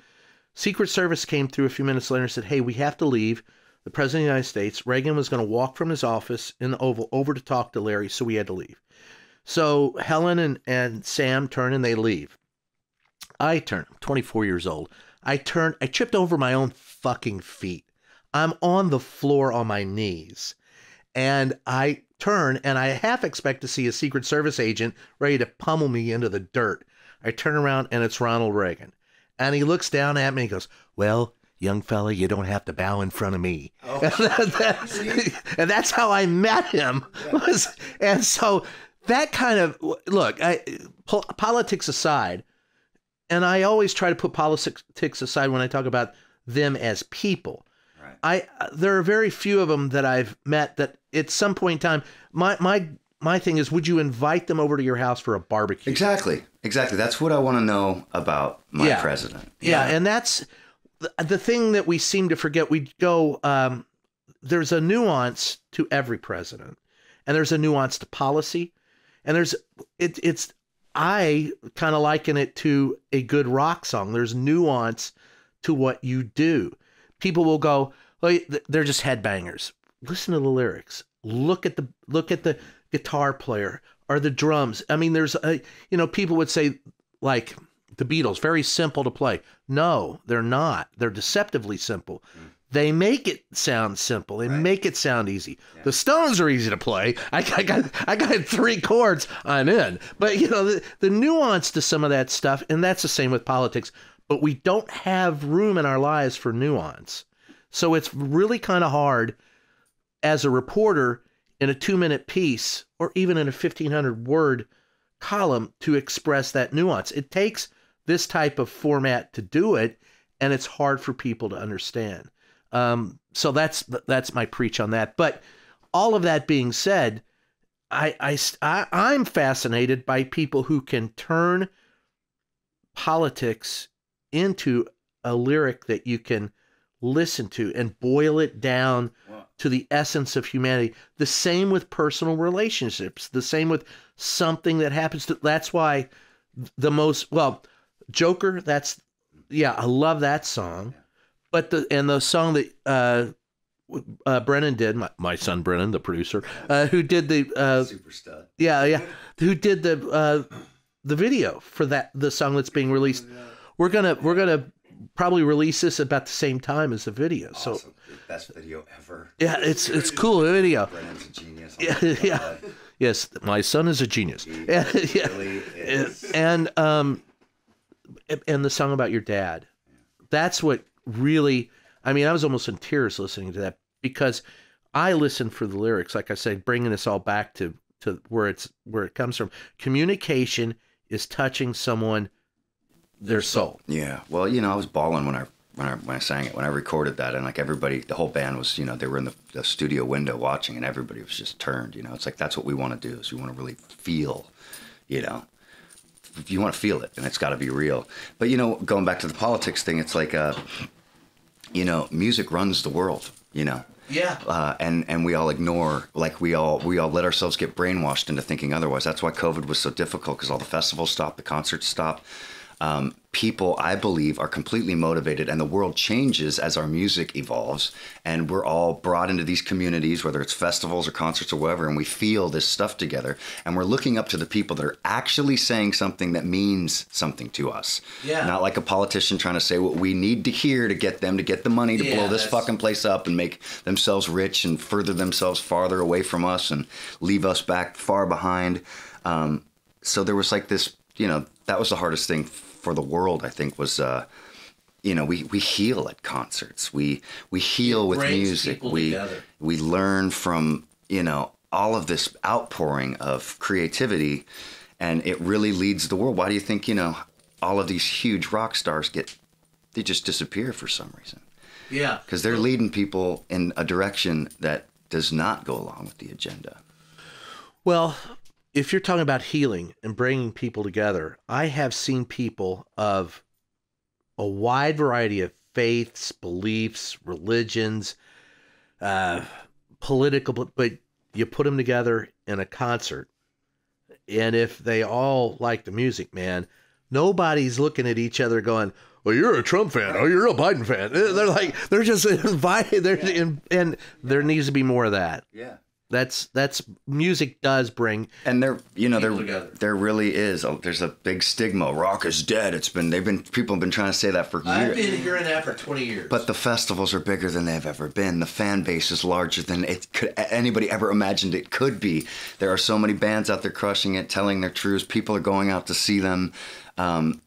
Secret Service came through a few minutes later and said, "Hey, we have to leave. The President of the United States," Reagan was going to walk from his office in the Oval over to talk to Larry, so we had to leave. So Helen and Sam turn and they leave. I turn, I'm 24 years old. I tripped over my own fucking feet. I'm on the floor on my knees. And I turn, and I half expect to see a Secret Service agent ready to pummel me into the dirt. I turn around, and it's Ronald Reagan. And he looks down at me and goes, "Well, young fella, you don't have to bow in front of me." Oh. And that's how I met him. Yeah. And so that kind of, look, politics aside, and I always try to put politics aside when I talk about them as people. There are very few of them that I've met that at some point in time, my thing is, would you invite them over to your house for a barbecue? Exactly. That's what I want to know about my president. Yeah, and that's the thing that we seem to forget. We go, there's a nuance to every president, and there's a nuance to policy, and I kind of liken it to a good rock song. There's nuance to what you do. People will go, "Oh, they're just headbangers." Listen to the lyrics. Look at the guitar player or the drums. I mean, there's people would say, like the Beatles, very simple to play. No, they're not. They're deceptively simple. They make it sound simple. They make it sound easy. Yeah. The Stones are easy to play. I got 3 chords, I'm in. But, you know, the nuance to some of that stuff, and that's the same with politics, but we don't have room in our lives for nuance. So it's really kind of hard as a reporter in a 2-minute piece or even in a 1,500-word column to express that nuance. It takes this type of format to do it, and it's hard for people to understand. So that's my preach on that. But all of that being said, I'm fascinated by people who can turn politics into a lyric that you can listen to and boil it down to the essence of humanity. The same with personal relationships. The same with something that happens. That's why Joker. I love that song. But the song that Brennan did, my son Brennan, the producer, who did the super stud, who did the video for the song that's being released. We're gonna probably release this about the same time as the video. Awesome. So the best video ever. Yeah, it's cool video. Brennan's a genius. Yeah. Yes, my son is a genius. He really is. And the song about your dad. That's what really, I mean, I was almost in tears listening to that because I listen for the lyrics. Like I said, bringing us all back to where it comes from. Communication is touching someone, their soul. Yeah. Well, you know, I was bawling when I sang it, when I recorded that, and like everybody, the whole band was, you know, they were in the studio window watching, and everybody was just turned. You know, it's like that's what we want to do, is we want to really feel, you know. You want to feel it, and it's got to be real. But, you know, going back to the politics thing, it's like, you know, music runs the world, you know. Yeah. And we all ignore, like we all let ourselves get brainwashed into thinking otherwise. That's why COVID was so difficult, because all the festivals stopped, the concerts stopped. People, I believe, are completely motivated, and the world changes as our music evolves, and we're all brought into these communities, whether it's festivals or concerts or whatever, and we feel this stuff together, and we're looking up to the people that are actually saying something that means something to us. Yeah. Not like a politician trying to say what we need to hear to get them to get the money to blow this fucking place up and make themselves rich and further themselves farther away from us and leave us back far behind. So there was like this, you know, that was the hardest thing for the world, I think, was, you know, we heal at concerts. We heal with music. We learn from, you know, all of this outpouring of creativity, and it really leads the world. Why do you think, you know, all of these huge rock stars they just disappear for some reason? Yeah. Because they're leading people in a direction that does not go along with the agenda. Well, if you're talking about healing and bringing people together, I have seen people of a wide variety of faiths, beliefs, religions, political, but you put them together in a concert. And if they all like the music, man, nobody's looking at each other going, well, you're a Trump fan. Oh, you're a Biden fan. They're just invited. And there needs to be more of that. Yeah. That's music does bring, and there really is. There's a big stigma. Rock is dead. People have been trying to say that for years. I've been hearing that for 20 years. But the festivals are bigger than they've ever been. The fan base is larger than anybody ever imagined it could be. There are so many bands out there crushing it, telling their truths. People are going out to see them.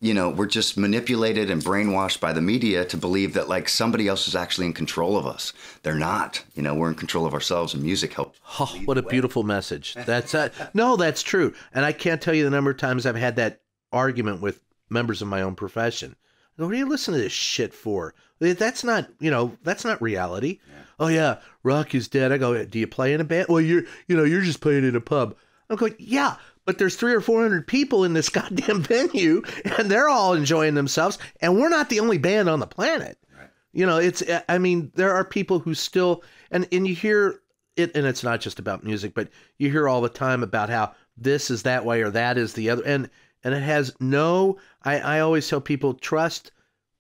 You know, we're just manipulated and brainwashed by the media to believe that like somebody else is actually in control of us. They're not. You know, we're in control of ourselves, and music helps. Oh, what a beautiful message. That's no, that's true. And I can't tell you the number of times I've had that argument with members of my own profession. What are you listening to this shit for? That's not, you know, that's not reality. Yeah. Oh yeah, rock is dead. I go, do you play in a band? Well, you're just playing in a pub. I'm going, yeah. But there's 300 or 400 people in this goddamn venue, and they're all enjoying themselves, and we're not the only band on the planet. Right. You know, I mean, there are people who still, and you hear it, and it's not just about music, but you hear all the time about how this is that way or that is the other, and it has no, I always tell people, trust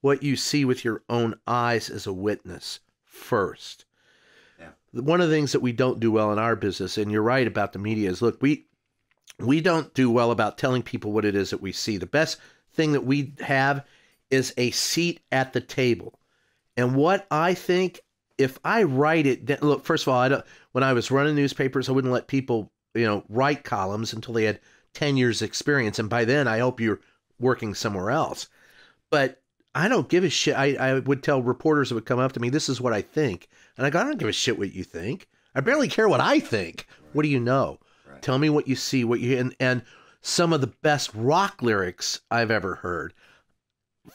what you see with your own eyes as a witness first. Yeah. One of the things that we don't do well in our business, and you're right about the media, is look, we don't do well about telling people what it is that we see. The best thing that we have is a seat at the table. And what I think, if I write it, look, first of all, when I was running newspapers, I wouldn't let people, write columns until they had 10 years experience. And by then I hope you're working somewhere else. But I don't give a shit. I would tell reporters that would come up to me, this is what I think. And I go, I don't give a shit what you think. I barely care what I think. What do you know? Right. Tell me what you see, and some of the best rock lyrics I've ever heard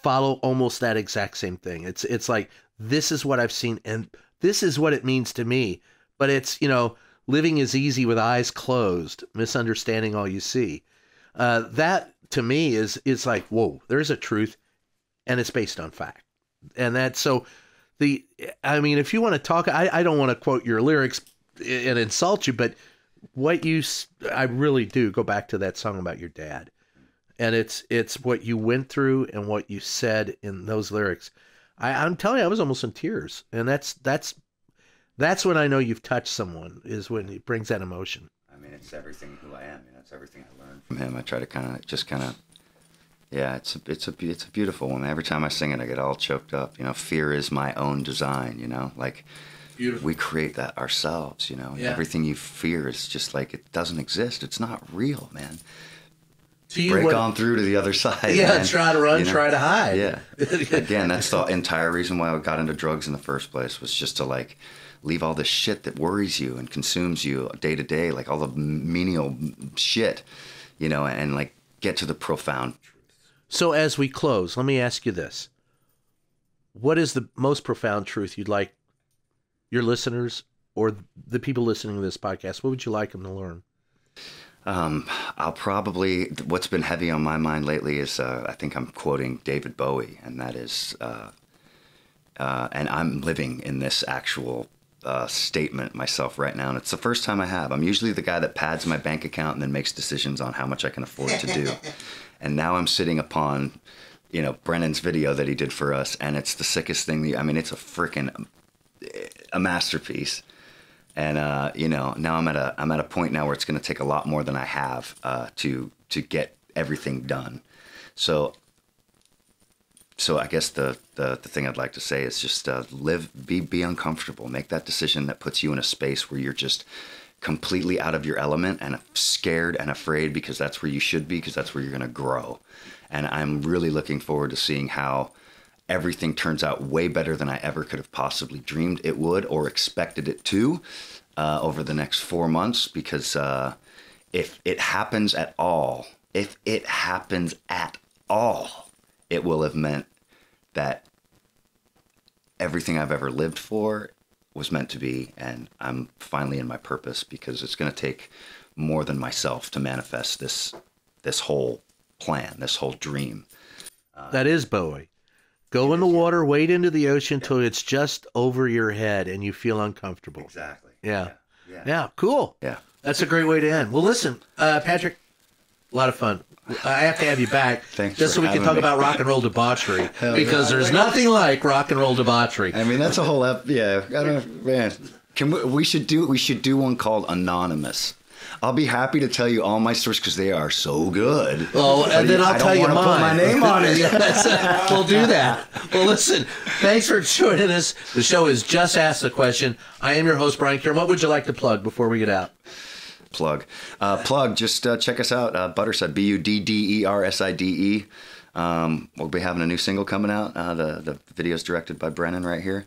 follow almost that exact same thing. It's like, this is what I've seen, and this is what it means to me. But it's, living is easy with eyes closed, misunderstanding all you see. That to me is like, whoa, there's a truth, and it's based on fact. And that's so if you want to talk, I don't want to quote your lyrics and insult you, but I really do go back to that song about your dad. And it's what you went through and what you said in those lyrics. I'm telling you, I was almost in tears. And that's when I know you've touched someone, is when it brings that emotion. I mean, it's everything who I am. It's everything I learned from him. I try to yeah, it's a beautiful one. Every time I sing it, I get all choked up. Fear is my own design, like beautiful. We create that ourselves, Yeah. Everything you fear is just like, it doesn't exist. It's not real, man. Break on through to the other side. Yeah, man. Try to run, try to hide. Yeah. Again, that's the entire reason why I got into drugs in the first place, was just to leave all this shit that worries you and consumes you day to day, like all the menial shit, and get to the profound. So as we close, let me ask you this. What is the most profound truth you'd like your listeners or the people listening to this podcast, what would you like them to learn? What's been heavy on my mind lately is, I think I'm quoting David Bowie, and that is, and I'm living in this actual statement myself right now, and it's the first time I have. I'm usually the guy that pads my bank account and then makes decisions on how much I can afford to do. And now I'm sitting upon, Brennan's video that he did for us, and it's the sickest thing. It's a masterpiece. And now I'm at a point now where it's going to take a lot more than I have to get everything done. So I guess the thing I'd like to say is just be uncomfortable, make that decision that puts you in a space where you're just completely out of your element and scared and afraid, because that's where you should be, because that's where you're going to grow. And I'm really looking forward to seeing how everything turns out way better than I ever could have possibly dreamed it would or expected it to over the next 4 months, because if it happens at all, it will have meant that everything I've ever lived for was meant to be, and I'm finally in my purpose, because it's going to take more than myself to manifest this whole plan, this whole dream. That is Bowie. Go in the water, wade into the ocean till it's just over your head and you feel uncomfortable. Exactly. Yeah, cool. Yeah. That's a great way to end. Well, listen, Patrick, a lot of fun. I have to have you back just so we can talk about rock and roll debauchery, because there's nothing like rock and roll debauchery. That's a whole man. We should do one called Anonymous. I'll be happy to tell you all my stories because they are so good. Oh, and then I'll tell you mine. Put my name on it. We'll do that. Well, listen, thanks for joining us. The show is Just Ask the Question. I am your host, Brian Kieran. What would you like to plug before we get out? Plug. Just check us out. Budderside, Budderside. We'll be having a new single coming out. The video's directed by Brennan right here.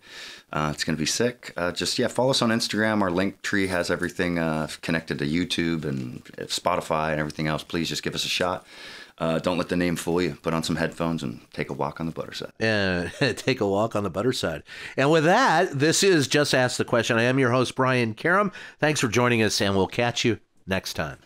It's going to be sick. Follow us on Instagram. Our link tree has everything connected to YouTube and Spotify and everything else. Please just give us a shot. Don't let the name fool you. Put on some headphones and take a walk on the Budderside. Take a walk on the Budderside. And with that, this is Just Ask the Question. I am your host, Brian Karam. Thanks for joining us, and we'll catch you next time.